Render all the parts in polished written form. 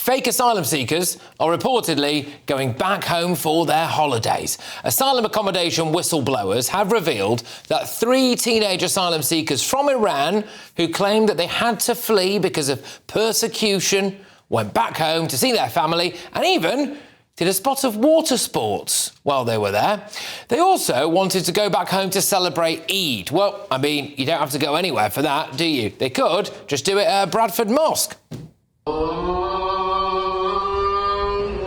Fake asylum seekers are reportedly going back home for their holidays. Asylum accommodation whistleblowers have revealed that 3 teenage asylum seekers from Iran who claimed that they had to flee because of persecution went back home to see their family and even did a spot of water sports while they were there. They also wanted to go back home to celebrate Eid. Well, I mean, you don't have to go anywhere for that, do you? They could just do it at Bradford Mosque.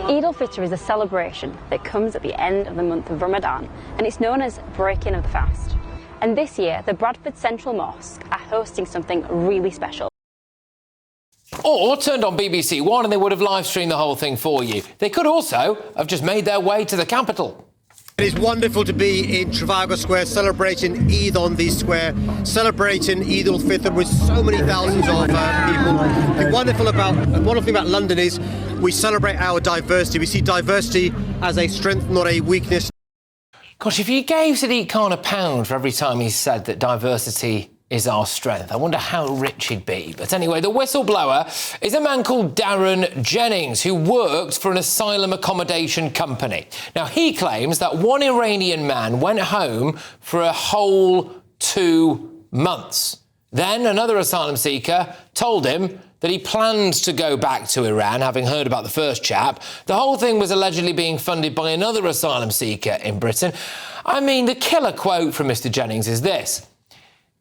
Eid al-Fitr is a celebration that comes at the end of the month of Ramadan, and it's known as breaking of the fast. And this year, the Bradford Central Mosque are hosting something really special. Or turned on BBC One and they would have live streamed the whole thing for you. They could also have just made their way to the capital. It is wonderful to be in Trafalgar Square celebrating Eid on the square, celebrating Eid al-Fitr with so many thousands of people. The wonderful thing about London is we celebrate our diversity. We see diversity as a strength, not a weakness. Gosh, if you gave Sadiq Khan £1 for every time he said that diversity is our strength, I wonder how rich he'd be. But anyway, the whistleblower is a man called Darren Jennings, who worked for an asylum accommodation company. Now, he claims that one Iranian man went home for a whole 2 months. Then another asylum seeker told him that he planned to go back to Iran, having heard about the first chap. The whole thing was allegedly being funded by another asylum seeker in Britain. I mean, the killer quote from Mr. Jennings is this: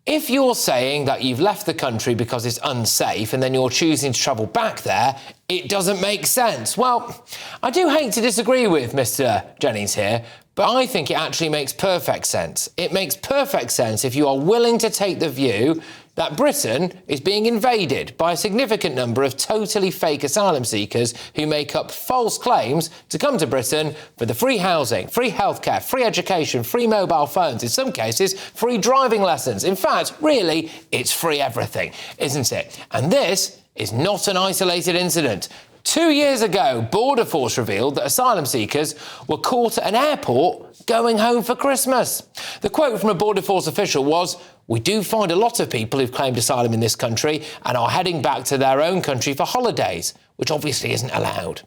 if you're saying that you've left the country because it's unsafe and then you're choosing to travel back there, it doesn't make sense. Well, I do hate to disagree with Mr. Jennings here, but I think it actually makes perfect sense. It makes perfect sense if you are willing to take the view that Britain is being invaded by a significant number of totally fake asylum seekers who make up false claims to come to Britain for the free housing, free healthcare, free education, free mobile phones, in some cases, free driving lessons. In fact, really, it's free everything, isn't it? And this is not an isolated incident. 2 years ago, Border Force revealed that asylum seekers were caught at an airport going home for Christmas. The quote from a Border Force official was, "We do find a lot of people who've claimed asylum in this country and are heading back to their own country for holidays," which obviously isn't allowed.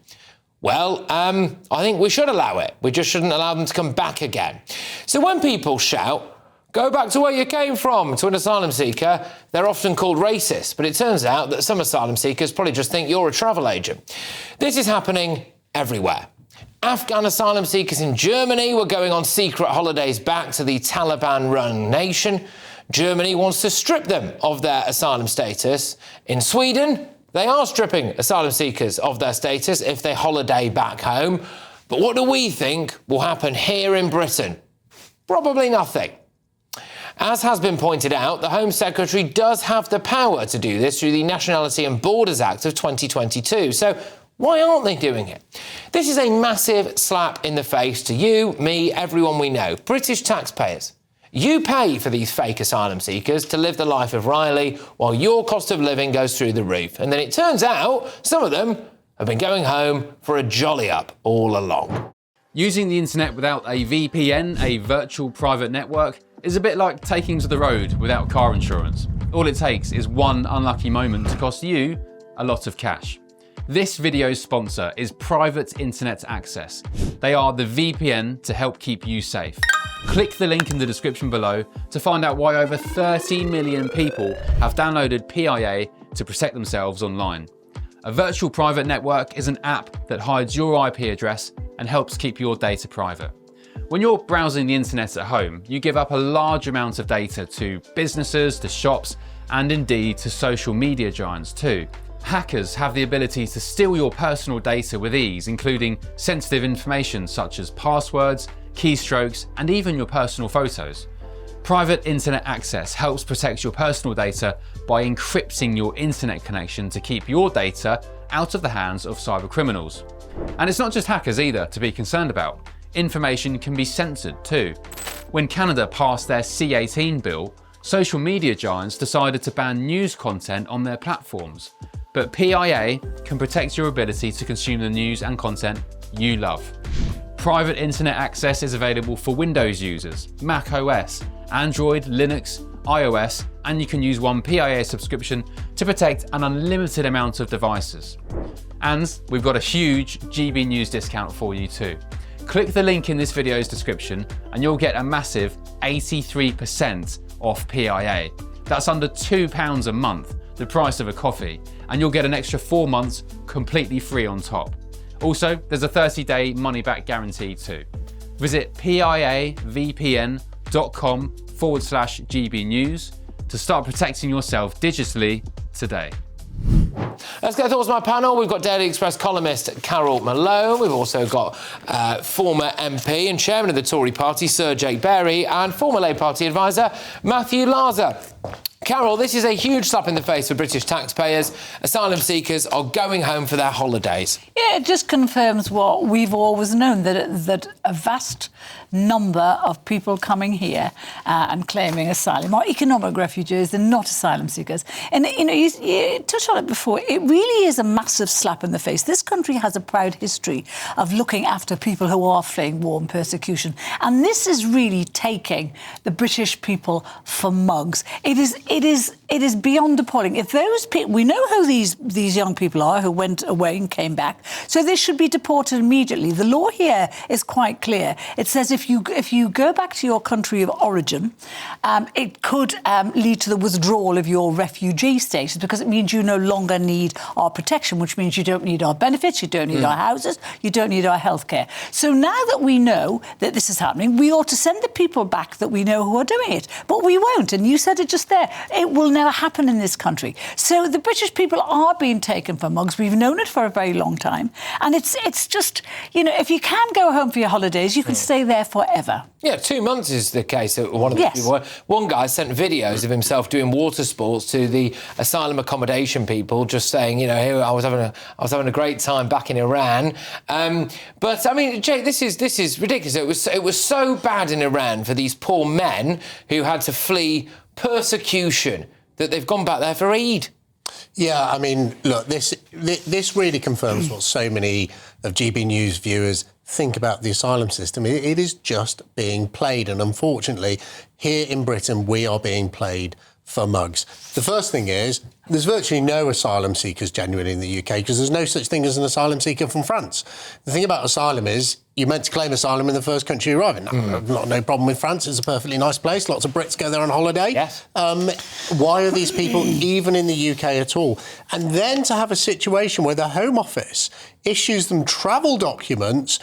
Well, I think we should allow it. We just shouldn't allow them to come back again. So when people shout, "Go back to where you came from," to an asylum seeker, they're often called racist. But it turns out that some asylum seekers probably just think you're a travel agent. This is happening everywhere. Afghan asylum seekers in Germany were going on secret holidays back to the Taliban-run nation. Germany wants to strip them of their asylum status. In Sweden, they are stripping asylum seekers of their status if they holiday back home. But what do we think will happen here in Britain? Probably nothing. As has been pointed out, the Home Secretary does have the power to do this through the Nationality and Borders Act of 2022. So why aren't they doing it? This is a massive slap in the face to you, me, everyone we know, British taxpayers. You pay for these fake asylum seekers to live the life of Riley while your cost of living goes through the roof. And then it turns out some of them have been going home for a jolly up all along. Using the internet without a VPN, a virtual private network, is a bit like taking to the road without car insurance. All it takes is one unlucky moment to cost you a lot of cash. This video's sponsor is Private Internet Access. They are the VPN to help keep you safe. Click the link in the description below to find out why over 30 million people have downloaded PIA to protect themselves online. A virtual private network is an app that hides your IP address and helps keep your data private. When you're browsing the internet at home, you give up a large amount of data to businesses, to shops, and indeed to social media giants too. Hackers have the ability to steal your personal data with ease, including sensitive information such as passwords, keystrokes, and even your personal photos. Private Internet Access helps protect your personal data by encrypting your internet connection to keep your data out of the hands of cyber criminals. And it's not just hackers either to be concerned about. Information can be censored too. When Canada passed their C-18 bill, social media giants decided to ban news content on their platforms. But PIA can protect your ability to consume the news and content you love. Private Internet Access is available for Windows users, Mac OS, Android, Linux, iOS, and you can use one PIA subscription to to protect an unlimited amount of devices. And we've got a huge GB News discount for you too. Click the link in this video's description and you'll get a massive 83% off PIA. That's under £2 a month, the price of a coffee, and you'll get an extra 4 months completely free on top. Also, there's a 30-day money-back guarantee too. Visit piavpn.com/GB News to start protecting yourself digitally today. Let's get thoughts on my panel. We've got Daily Express columnist Carol Malone. We've also got former MP and chairman of the Tory party, Sir Jake Berry, and former Labour Party advisor, Matthew Larzer. Carol, this is a huge slap in the face for British taxpayers. Asylum seekers are going home for their holidays. Yeah, it just confirms what we've always known, that a vast number of people coming here and claiming asylum are economic refugees. They're not asylum seekers. And, you know, you touched on it before. It really is a massive slap in the face. This country has a proud history of looking after people who are fleeing war and persecution. And this is really taking the British people for mugs. It is beyond appalling. If those people, we know who these young people are who went away and came back, so they should be deported immediately. The law here is quite clear. It says if you go back to your country of origin, it could lead to the withdrawal of your refugee status, because it means you no longer need our protection, which means you don't need our benefits, you don't need our houses, you don't need our healthcare. So now that we know that this is happening, we ought to send the people back that we know who are doing it. But we won't, and you said it just there. It will never happen in this country. So the British people are being taken for mugs. We've known it for a very long time. And it's just, you know, if you can go home for your holidays, you can stay there forever. Yeah, 2 months is the case that one of the people. One guy sent videos of himself doing water sports to the asylum accommodation people, just saying, you know, here I was having a great time back in Iran. But I mean, Jake, this is ridiculous. It was so bad in Iran for these poor men who had to flee persecution that they've gone back there for Eid. Yeah, I mean, look, this really confirms what so many of GB News viewers think about the asylum system. It is just being played, and unfortunately, here in Britain, we are being played for mugs. The first thing is, there's virtually no asylum seekers genuinely in the UK, because there's no such thing as an asylum seeker from France. The thing about asylum is, you're meant to claim asylum in the first country you arrive in. No problem with France. It's a perfectly nice place. Lots of Brits go there on holiday. Yes. Why are these people even in the UK at all? And then to have a situation where the Home Office issues them travel documents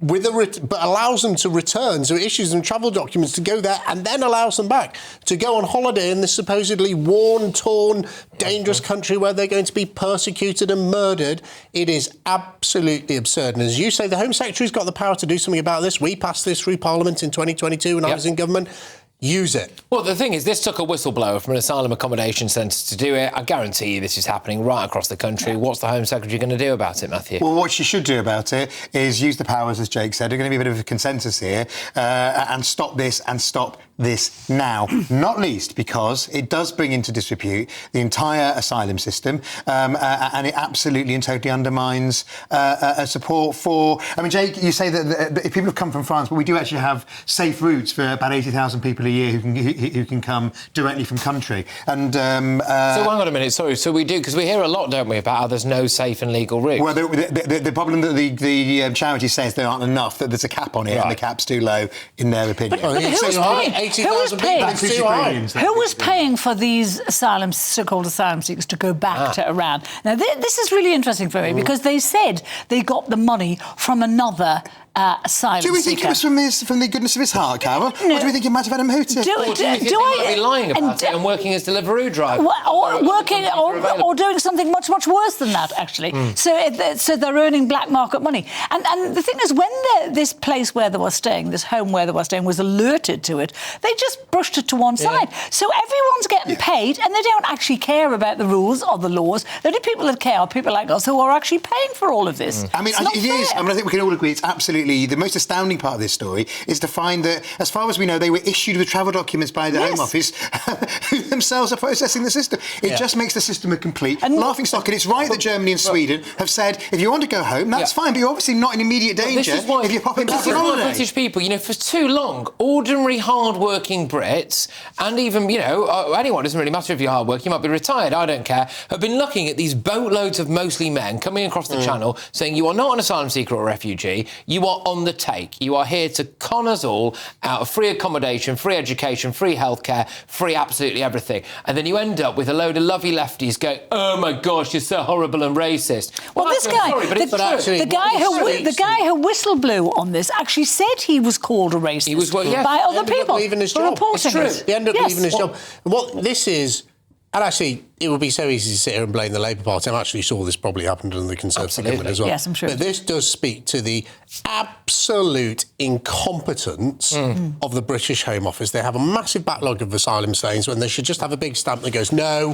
but allows them to return, so it issues them travel documents to go there and then allows them back to go on holiday in this supposedly worn, torn, dangerous country where they're going to be persecuted and murdered. It is absolutely absurd. And as you say, the Home Secretary's got the power to do something about this. We passed this through Parliament in 2022 when I was in government. Use it. Well, the thing is, this took a whistleblower from an asylum accommodation centre to do it. I guarantee you this is happening right across the country. Yeah. What's the Home Secretary going to do about it, Matthew? Well, what she should do about it is use the powers, as Jake said. There's going to be a bit of a consensus here, and stop this now. Not least because it does bring into disrepute the entire asylum system, and it absolutely and totally undermines support for... I mean, Jake, you say that if people have come from France, but we do actually have safe routes for about 80,000 people a year who can come directly from country. And so hang on a minute, sorry. So we do, because we hear a lot, don't we, about how there's no safe and legal routes. Well, the problem that the charity says there aren't enough, that there's a cap on it, and the cap's too low, in their opinion. But who was paying for these so-called asylum seekers to go back to Iran? Now, this is really interesting for me, because they said they got the money from another asylum seeker. Do we think it was from the goodness of his heart, Carol? No. Or do we think it might have had a motive? Do you think he might be lying about it and working as Deliveroo driver? Or doing something much, much worse than that, actually. So they're earning black market money. And the thing is, when this place where they were staying, this home where they were staying, was alerted to it, they just brushed it to one side. So everyone's getting paid, and they don't actually care about the rules or the laws. The only people that care are people like us who are actually paying for all of this. I mean, it is. I mean, I think we can all agree it's absolutely absolutely, the most astounding part of this story is to find that, as far as we know, they were issued with travel documents by the Home Office, who themselves are processing the system. It just makes the system a complete laughingstock. And it's right that Germany and Sweden have said, if you want to go home, that's fine, but you're obviously not in immediate danger if you're popping back on holiday. British people, for too long, ordinary hard-working Brits, and even, anyone, doesn't really matter if you're hard-working, you might be retired, I don't care, have been looking at these boatloads of mostly men coming across the channel saying you are not an asylum seeker or a refugee, you are on the take. You are here to con us all out of free accommodation, free education, free healthcare, free absolutely everything. And then you end up with a load of lovely lefties going, oh my gosh, you're so horrible and racist. Well, this guy, the guy who whistle blew on this actually said he was called a racist by other people who reporting it. He ended up leaving his job. And what this is, and actually, it would be so easy to sit here and blame the Labour Party. I'm actually sure this probably happened under the Conservative government as well. Yes, I'm sure. But this does speak to the absolute incompetence of the British Home Office. They have a massive backlog of asylum claims when they should just have a big stamp that goes, no,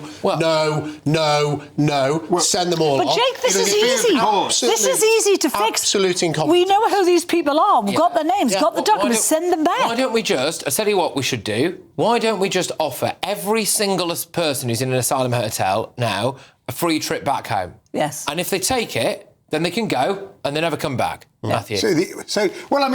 send them all off. But Jake, this is easy. This is easy to fix. Absolute incompetence. We know who these people are. We've got their names, got the documents, send them back. Why don't we just, I tell you what we should do, why don't we just offer every single person who's in an asylum hotel now a free trip back home? Yes. And if they take it, then they can go and they never come back. Matthew. That's what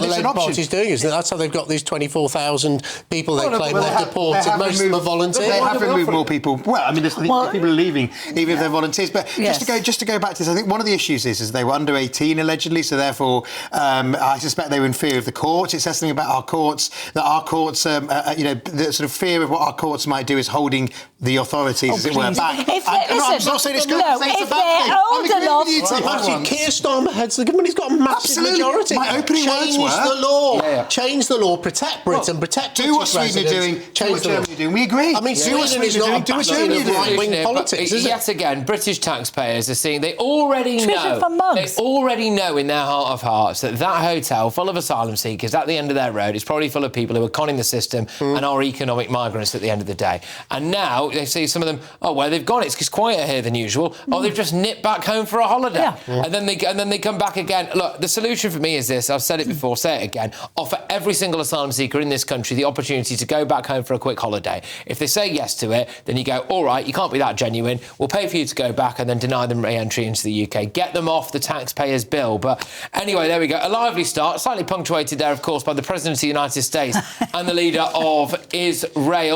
the Labour Party's doing, isn't it? That's how they've got these 24,000 people they claim they've deported. Most of them are volunteers. They have removed more people. Well, I mean, people are leaving, even if they're volunteers. But just to go back to this, I think one of the issues is they were under 18 allegedly, so therefore I suspect they were in fear of the courts. It says something about our courts, that our courts, the sort of fear of what our courts might do is holding the authorities, as it were, back. I'm not saying it's good. If they're old enough... Keir Starmer heads the government. He's got a massive majority. My opening words were... the law. Change the law. Protect Britain. Protect British residents. Do what Sweden are doing. Do what Germany are doing. We agree. I mean, Sweden is not a bastion of right-wing politics, is it? Yet again, British taxpayers are seeing... They already know in their heart of hearts that hotel full of asylum seekers at the end of their road is probably full of people who are conning the system and are economic migrants at the end of the day. And now they see some of them, where they've gone, it's quieter here than usual. They've just nipped back home for a holiday. And then they come back again. Look, the solution for me is this. I've said it before, say it again. Offer every single asylum seeker in this country the opportunity to go back home for a quick holiday. If they say yes to it, then you go, all right, you can't be that genuine. We'll pay for you to go back and then deny them re-entry into the UK. Get them off the taxpayers' bill. But anyway, there we go. A lively start, slightly punctuated there, of course, by the President of the United States and the leader of Israel.